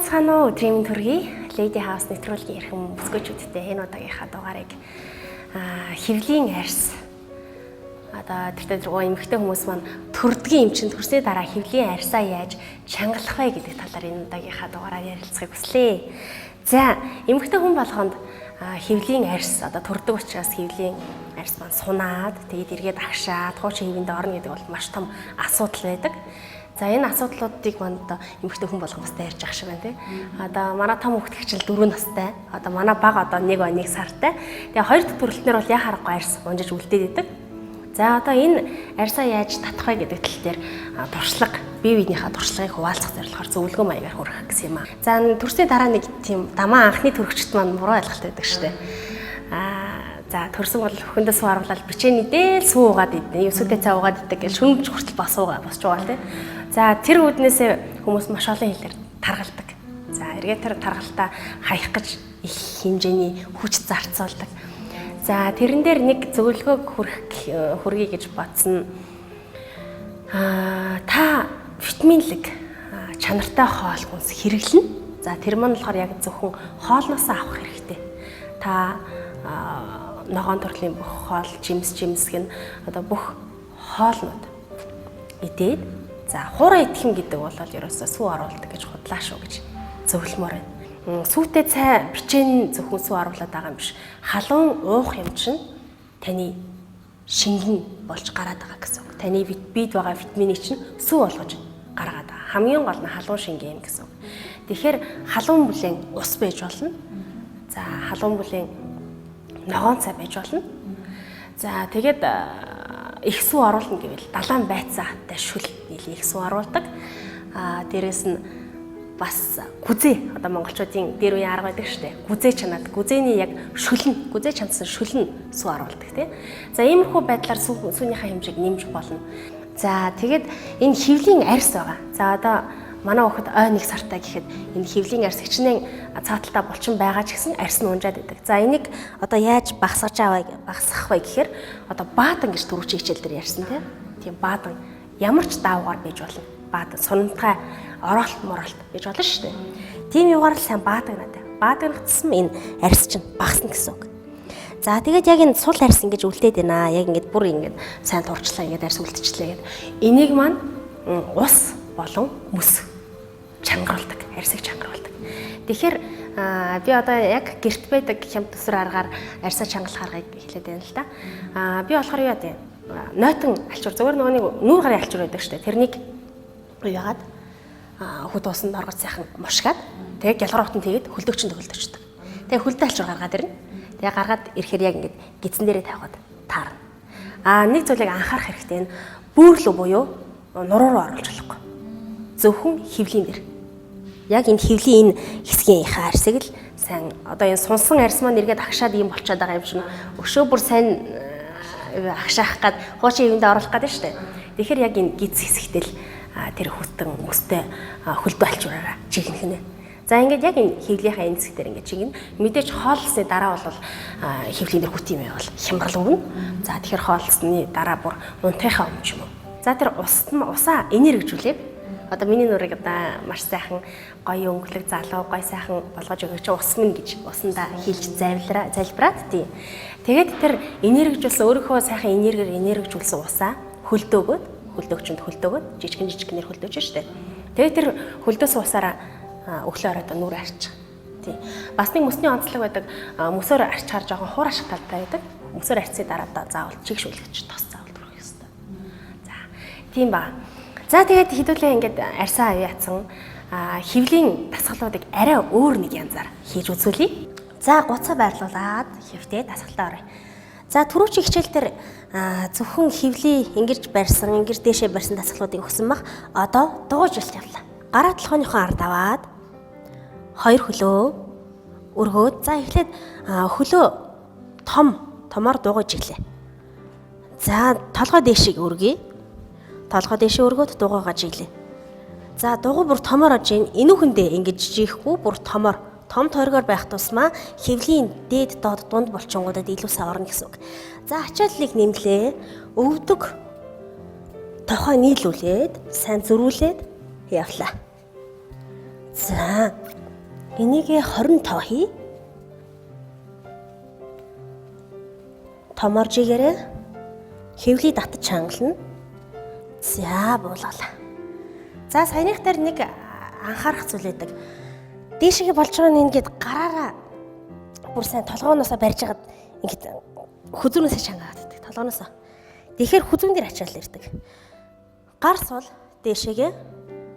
Байцгаана уу өдрийн төргий Lady House нэвтрүүлгийн эрхэм бүсгүйчүүдтэй энэ удаагийнхаа дугаарыг хэвлийн арьс одоо тэртээ эмэгтэй хүмүүс маань төрдгийн эмчинд төрсний дараа хэвлийн арьсаа яаж чангалах вэ гэдэг талаар энэ удаагийнхаа дугаараар ярилцахыг хүслээ. За эмэгтэй хүн болгонд хэвлийн арьс одоо төрдөг учраас хэвлийн арьс маань сунаад тэгээд эргээд агшаад хуучин хэвэнд орно гэдэг бол маш том асуудал байдаг. За энэ асуудлуудыг манд эмэгтэй хүн болгоомжтой ярьж ах шиг байна тий. Одоо манай том хүүхэд хичээл 4 настай. Одоо манай баг одоо 1 сартай. Тэгээ хоёр дахь төрөлтнөр бол яа харахгүй арьс унжиж үлдээд идэг. За одоо энэ арьсаа яаж татах вэ гэдэг тал дээр туршлага, бие биенийхээ туршлагыг хуваалцах зорилгоор зөвлөгөө маягаар хүргэх гэсэн юм аа. За төрсний дараа нэг тийм дамаа анхны төрөгчд маань буруу ойлголт байдаг шүү дээ. За төрсөн бол өхөндөө суу харуулаад бичээний дээл суу угаад идэнэ. Юусүдээ цаа угаад идэг гэж шүнж хүртэл босуугаа босч байгаа тий. За тэр үүднээсээ хүмүүс маш олон хэлээр таргалдаг. За эргээ тэр таргалтаа хаях гэж их хэмжээний хүч зарцуулдаг. За тэрэн дээр нэг зөвлөгөөг хүргэе гэж бодсон. Та витаминлэг чанартай хоол хүнс хэрэглэнэ. За тэр маань болохоор яг зөвхөн хоолноос авах хэрэгтэй. Та ногоон төрлийн бүх хоол, жимс гэн одоо бүх хоолнууд идээд за хуурай идэхин гэдэг бол ерөөсөө сүү оруулдаг гэж худлаа шүү гэж зөвлөмөр байна. Сүүтэй цай бичээн зөвхөн сүү оруулаад байгаа юм биш. Халуун уух юм чинь таны шингэн болж гараад байгаа гэсэн үг. Таны бид байгаа витаминийг чинь сүү болгож гаргаад байгаа. Хамгийн гол нь халуун шингэн юм гэсэн үг. Тэгэхээр халуун бүлээн ус байж болно. За халуун бүлээн ногоон цай байж болно. За тэгээд их сүү оруулна гэвэл далайн байцаатай шүл нийлээ их сүү оруулдаг. Дээрээс нь бас гүзээ одоо монголчуудын дээр үеийн арга байдаг шүү дээ. Гүзээ чанаад гүзээний яг шүлэн, гүзээ чансан шүлэн сүү оруулдаг тий. За иймэрхүү байдлаар сүүнийхээ хэмжээг нэмж болно. За тэгээд энэ хэвлийн арьс байгаа. За одоо манай хүүхэд ой 1 сартай гэхэд энэ хэвлийн арьс хичнээн цааталтаа булчин байгаа ч гэсэн арьс нь унжаад идэг. За энийг одоо яаж багсах вэ гэхээр одоо баадан гэж түрүүчийн хичээл дээр ярьсан тийм баадан ямар ч даавгаар байж болно. Баадан сунантгай оролт байж болно шүү дээ. Тийм югаар л сайн баадагнаад. Баадагнагдсан энэ арьс чинь багасна гэсэн үг. За тэгээд яг энэ сул арьс ингэж үлдээд байна. Яг ингэж бүр ингэж сайн турчлаа ингэж арьс үлдчихлээ гэдэг. Энийг маань ус болон мөс чангаруулдаг, арьсыг чангаруулдаг. Тэгэхээр би одоо яг гэрт байдаг хямд төсөр аргаар арьсаа чангалах аргыг хэлээд байна л да. Би болохоор юу яа нойтон алчуур зөвөр нөгөө нүүр гарын алчуур байдаг шүү дээ. Тэрнийг яагаад хүүд усанд оргож сайхан мушгаад тэгээд гялгар утан тэгээд хөлдөгчөнд хөлдөгчдөг. Тэгээд хөлдөө алчуур гаргаад ирнэ. Тэгээд гаргаад ирэхээр яг ингэж гидсэн дээрээ тавиад таарна. Нэг зүйлийг анхаарах хэрэгтэй нь бөөрлөө буюу нуруу руу оруулж болохгүй. Зөвхөн хэвлийн дээр. Яг энэ хэвлийн энэ хэсгийн арьсыг л сайн одоо энэ сунсан арьс маань эргээд агшаад ийм болчиход байгаа юм шиг өшөө бүр сайн агшаах гад хуучин хэвэндээ оруулах гэдэг шүү дээ. Тэгэхээр яг энэ гиз хэсэгтэй л тэр хөтөн өстэй хөлдөө алчуураараа чигнэх нэ. За ингээд яг энэ хэвлийнхаа энэ хэсэг дээр ингээд чигнэ. Мэдээж хоолсны дараа бол хэвлийн дээр хүт юм байвал хямрал өвнө. За тэгэхээр хоолсны дараа бүр унтахаа юм ч юм уу. За тэр усаа энергижүүлээд одоо миний нүрийг одоо маш сайхан гоё өнгөлөг залуу гоё сайхан болгож өгөөч ус минь гэж усандаа хийлж залбираад тий. Тэгээд тэр энергижүүлсэн өөрийнхөө сайхан энергиэр энергижүүлсэн усаа хөлдөөчөнд жижигнэр хөлдөөж штэ. Тэгээд тэр хөлдөөсөн усаараа өглөө оройд нүр арчих. Тий. Бас нэг мөсний онцлог байдаг. Мөсөөр арчхаар жоохон хуур ашиг талтай байдаг. Мөсөөр арчсны дараа заавал чигшүүлгэж тос заавал бүрэх ёстой. За тийм ба. За тэгээд хэдүүлээ ингээд арьсаа яатсан хэвлийн дасгалуудыг арай өөр нэг янзаар хийж үзүүлье. За гуцаа байрлуулад хэвтээ дасгалтаа орё. За түрүүчийн хичээл дээр зөвхөн хэвлий ингэж дээшээ барьсан дасгалуудыг өгсөн баг. Одоо дуужилт явлаа. Гараа толгойнхоо ард аваад хоёр хөлөө өргөөд за эхлээд хөлөө томоор дуугаж иглээ. За толгой дээшийг өргөе. Толгой дэшээ өргөөд дугуйгаа жиглээ. За дугуй бүр томоор ож ийн энүүхэндээ ингэж жихгүй бүр том тойргоор байх тусмаа хэвлийн дээд доод дунд булчингуудад илүү сайн орно гэсэн үг. За ачааллыг нэмлээ. Өвдөг тохой нийлүүлээд сайн зөрүүлээд явлаа. За. Энийг 25 хий. Томоржигээрээ хэвлий татаж хангална. За буулгалаа. За саяных дээр нэг анхаарах зүйл байдаг. Дээшгээ болж байгаа нь ингээд гараараа бүр сайн толгооноосоо барьж хагаад ингээд хүзүүнээсээ чангаад байдаг. Толгооноосоо. Тэгэхээр хүзүүн дээр ачаал ирдэг. Гар сул дээшээгээ.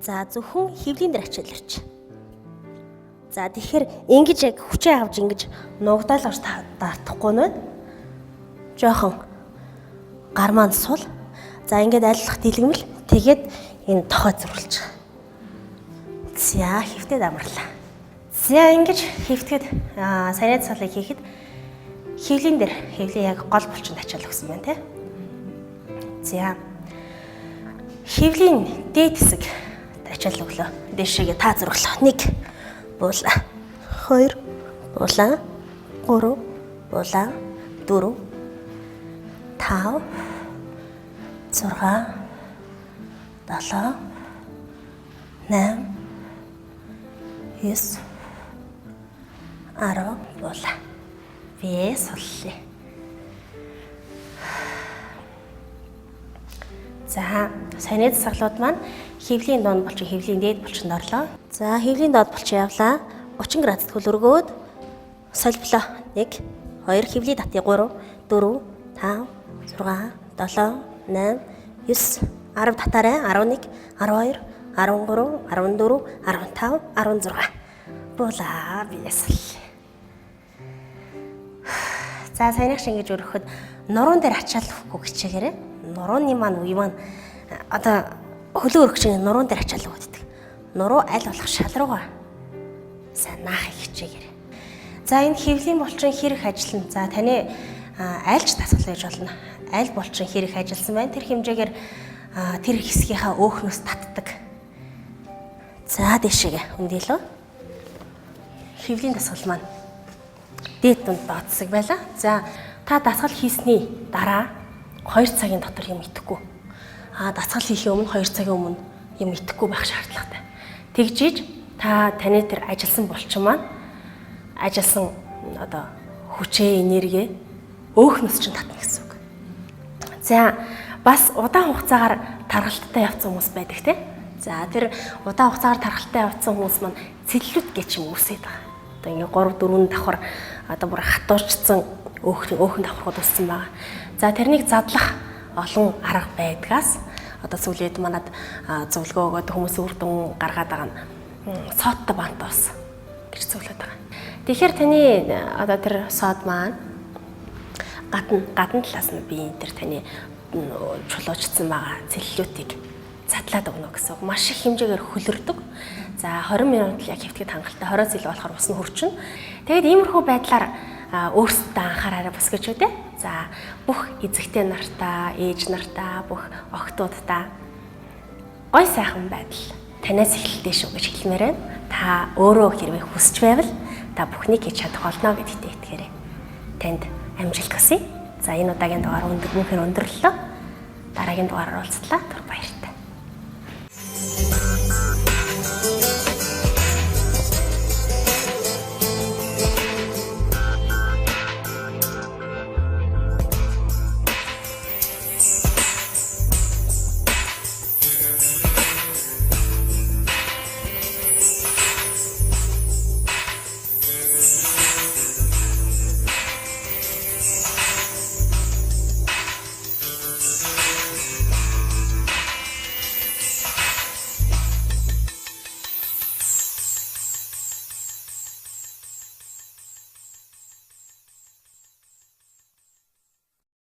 За зөвхөн хэвлийн дээр ачаал ирч. За тэгэхээр ингэж яг хүчээ авч ингэж нугдаал орж дартахгүй нь жоохон гар маань сул. За ингээд айллах дэлгэмэл тэгээд энэ тохой зөрүүлж байгаа. За хэвтээд амарлаа. За ингэж хэвтгээд сариад салыг хийхэд хэвлийн дээр хэвлээ яг гол булчинд ачаал өгсөн байна те. За хэвлийн дээд хэсэг ачаал өглөө. Дээшээгээ та зөрөглөө. 1 буулаа. 2 буулаа. 3 буулаа. 4 5 6 7 8 9 10 буулаа. Би суллаа. За, саяны засаглууд маань хэвлийн донд булчин хэвлийн дээд булчинд орлоо. За, хэвлийн доод булчин явлаа. 30 градусд хөлөргөөд солиблоо. 1 2 хэвлийн татъя 3 4 5 6 7 8 9 10 татаарай. 11 12 13 14 15 16 буулаа биясал. За саяных шиг ингэж өргөхөд нуруунд дээр ачаал өгөхгүй хичээгээрэй. Нурууны маань үе маань одоо хөлөө өргөх чинь нуруунд дээр ачаал өгдөг. Нуруу аль болох шал руугаа сайн наахыг хичээгээрэй. За энэ хэвлийн булчин хэрэг ажиллана. За таны айлч дасгал гэж болно. Аль булчин хэрэг ажилласан байна. Тэр хэмжээгээр тэр хэсгийнхаа өөхнөөс татдаг. За дэшегээ үндэлөө. Хэвлийн дасгал маань дээд дунд доод хэсэг байла. За та дасгал хийсний дараа 2 цагийн дотор юм идэхгүй. Дасгал хийхийн өмнө 2 цагийн өмнө юм идэхгүй байх шаардлагатай. Тэгжиж таны тэр ажилласан булчин маань ажилласан одоо хүчээ, энерги өөхнөөс чинь татна гэсэн үг. За бас удаан хугацаагаар тархалттай явцсан хүмүүс байдаг те. За тэр удаан хугацаагаар тархалттай явцсан хүмүүс маань цэллүүд гэж юм үүсээд байгаа. Одоо ингээ 3 4 давхар одоо бүр хатуурчсан өөхөн давхрууд үүссэн байгаа. За тэрнийг задлах олон арга байдгаас одоо сүүлээд манад зөвлөгөө өгөөд хүмүүс үрдэн гаргаад байгаа нь содтой бантоос гэж зөвлөд байгаа. Тэгэхээр таны одоо тэр сод маань гадна талаас нь би энэ тэр таны чулуужсан байгаа цэллүүдийг задлаад өгнө гэсэн үг. Маш их хэмжээгээр хөлөрдөг. За 20 минут яг хэвтгэд хангалттай 20-с илүү болохоор ус нь хурчин. Тэгээд иймэрхүү байдлаар өөрсдөө анхаараарай бас гэж үү. За бүх эзэгтэй нартаа, ээж нартаа, бүх охтуудаа гой сайхан байдал танаас эхэлдэг шүү гэж хэлмээр байна. Та өөрөө хэрвээ хүсч байвал та бүхнийг хийж чадах болно гэдэгт итгээрэй. Танд амжилт хүсье. За энэ удаагийн дугаар өндөрлөлөө. Дараагийн дугаараар уулзлаа. Түр баяртай.